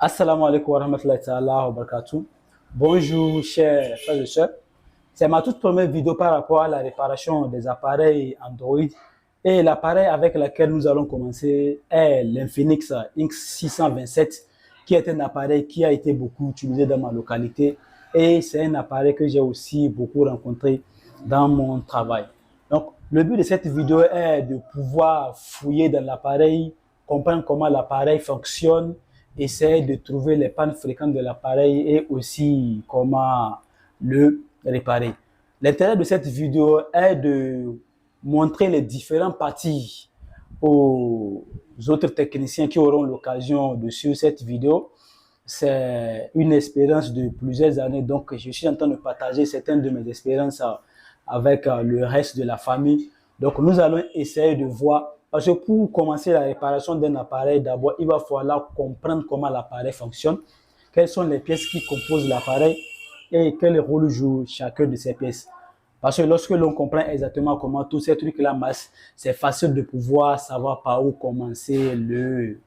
Assalamu alaikum wa rahmatullahi ta'ala wa barakatuh. Bonjour chers frères et sœurs. C'est ma toute première vidéo par rapport à la réparation des appareils Android et l'appareil avec lequel nous allons commencer est l'Infinix X627 qui est un appareil qui a été beaucoup utilisé dans ma localité et c'est un appareil que j'ai aussi beaucoup rencontré dans mon travail. Donc le but de cette vidéo est de pouvoir fouiller dans l'appareil, comprendre comment l'appareil fonctionne, essayer de trouver les pannes fréquentes de l'appareil et aussi comment le réparer. L'intérêt de cette vidéo est de montrer les différentes parties aux autres techniciens qui auront l'occasion de suivre cette vidéo. C'est une expérience de plusieurs années, donc je suis en train de partager certaines de mes expériences avec le reste de la famille. Donc nous allons essayer de voir, parce que pour commencer la réparation d'un appareil, d'abord il va falloir comprendre comment l'appareil fonctionne, quelles sont les pièces qui composent l'appareil et quel rôle joue chacune de ces pièces. Parce que lorsque l'on comprend exactement comment tous ces trucs-là marchent, c'est facile de pouvoir savoir par où commencer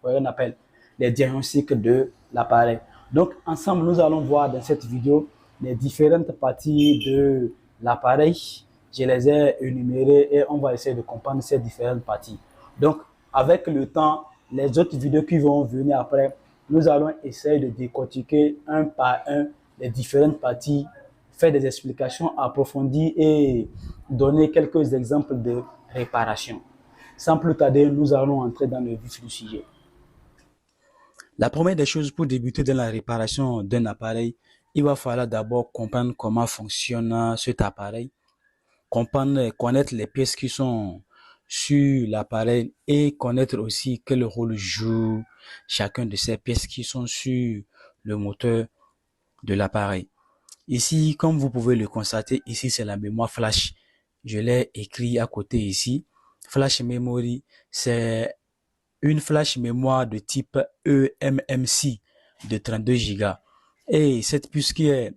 on appelle, les diagnostics de l'appareil. Donc, ensemble, nous allons voir dans cette vidéo les différentes parties de l'appareil. Je les ai énumérées et on va essayer de comprendre ces différentes parties. Donc, avec le temps, les autres vidéos qui vont venir après, nous allons essayer de décortiquer un par un les différentes parties, faire des explications approfondies et donner quelques exemples de réparation. Sans plus tarder, nous allons entrer dans le vif du sujet. La première des choses pour débuter dans la réparation d'un appareil, il va falloir d'abord comprendre comment fonctionne cet appareil, comprendre et connaître les pièces qui sont sur l'appareil et connaître aussi quel rôle joue chacun de ces pièces qui sont sur le moteur de l'appareil. Ici, comme vous pouvez le constater, ici c'est la mémoire flash. Je l'ai écrit à côté ici. Flash memory, c'est une flash mémoire de type eMMC de 32 Go. Et cette puce qui est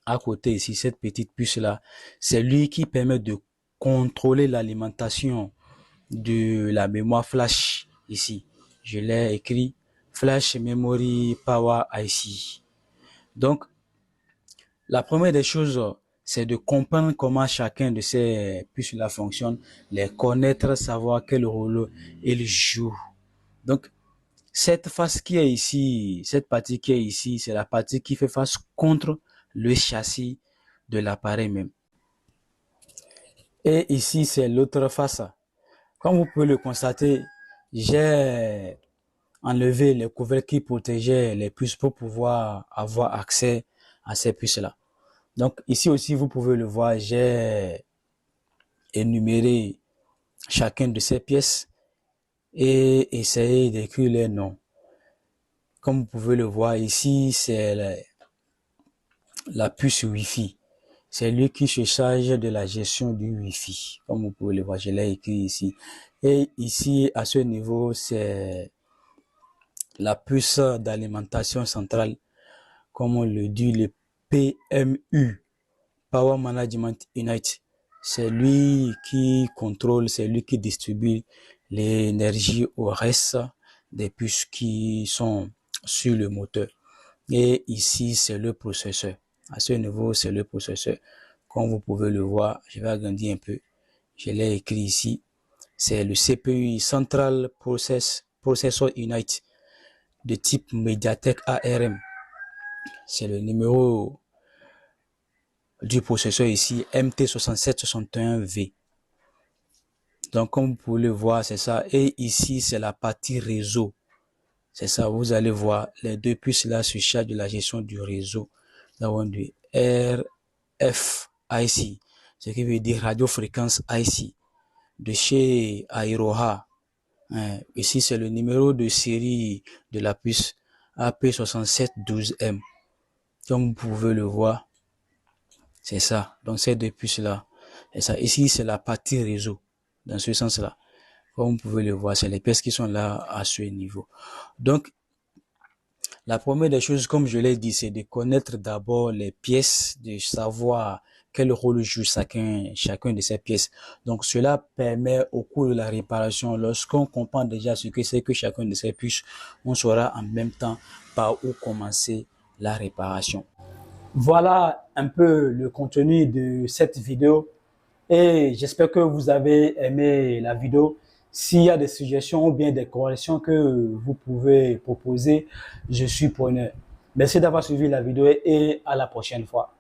à côté ici, cette petite puce là, c'est lui qui permet de contrôler l'alimentation de la mémoire flash ici. Je l'ai écrit Flash Memory Power IC. Donc, la première des choses, c'est de comprendre comment chacun de ces puces-là fonctionne, les connaître, savoir quel rôle ils jouent. Donc, cette face qui est ici, cette partie qui est ici, c'est la partie qui fait face contre le châssis de l'appareil même. Et ici, c'est l'autre face. Comme vous pouvez le constater, j'ai enlevé les couvercles qui protégeaient les puces pour pouvoir avoir accès à ces puces-là. Donc ici aussi, vous pouvez le voir, j'ai énuméré chacune de ces pièces et essayé d'écrire les noms. Comme vous pouvez le voir ici, c'est la puce Wi-Fi. C'est lui qui se charge de la gestion du Wi-Fi. Comme vous pouvez le voir, je l'ai écrit ici. Et ici, à ce niveau, c'est la puce d'alimentation centrale, comme on le dit, le PMU, Power Management Unit. C'est lui qui contrôle, c'est lui qui distribue l'énergie au reste des puces qui sont sur le moteur. Et ici, c'est le processeur. À ce niveau, c'est le processeur. Comme vous pouvez le voir, je vais agrandir un peu. Je l'ai écrit ici. C'est le CPU Central Processor Unit de type Mediatek ARM. C'est le numéro du processeur ici, MT6761V. Donc, comme vous pouvez le voir, c'est ça. Et ici, c'est la partie réseau. C'est ça, vous allez voir, les deux puces là se chargent de la gestion du réseau. Nous avons du RFIC, ce qui veut dire radiofréquence IC, de chez Aeroha. Ici, c'est le numéro de série de la puce AP6712M. Comme vous pouvez le voir, c'est ça. Donc, ces deux puces-là, c'est ça. Ici, c'est la partie réseau, dans ce sens-là. Comme vous pouvez le voir, c'est les pièces qui sont là à ce niveau. Donc, la première des choses, comme je l'ai dit, c'est de connaître d'abord les pièces, de savoir quel rôle joue chacun de ces pièces. Donc, cela permet au cours de la réparation, lorsqu'on comprend déjà ce que c'est que chacun de ces puces, on saura en même temps par où commencer la réparation. Voilà un peu le contenu de cette vidéo et j'espère que vous avez aimé la vidéo. S'il y a des suggestions ou bien des corrections que vous pouvez proposer, je suis preneur. Merci d'avoir suivi la vidéo et à la prochaine fois.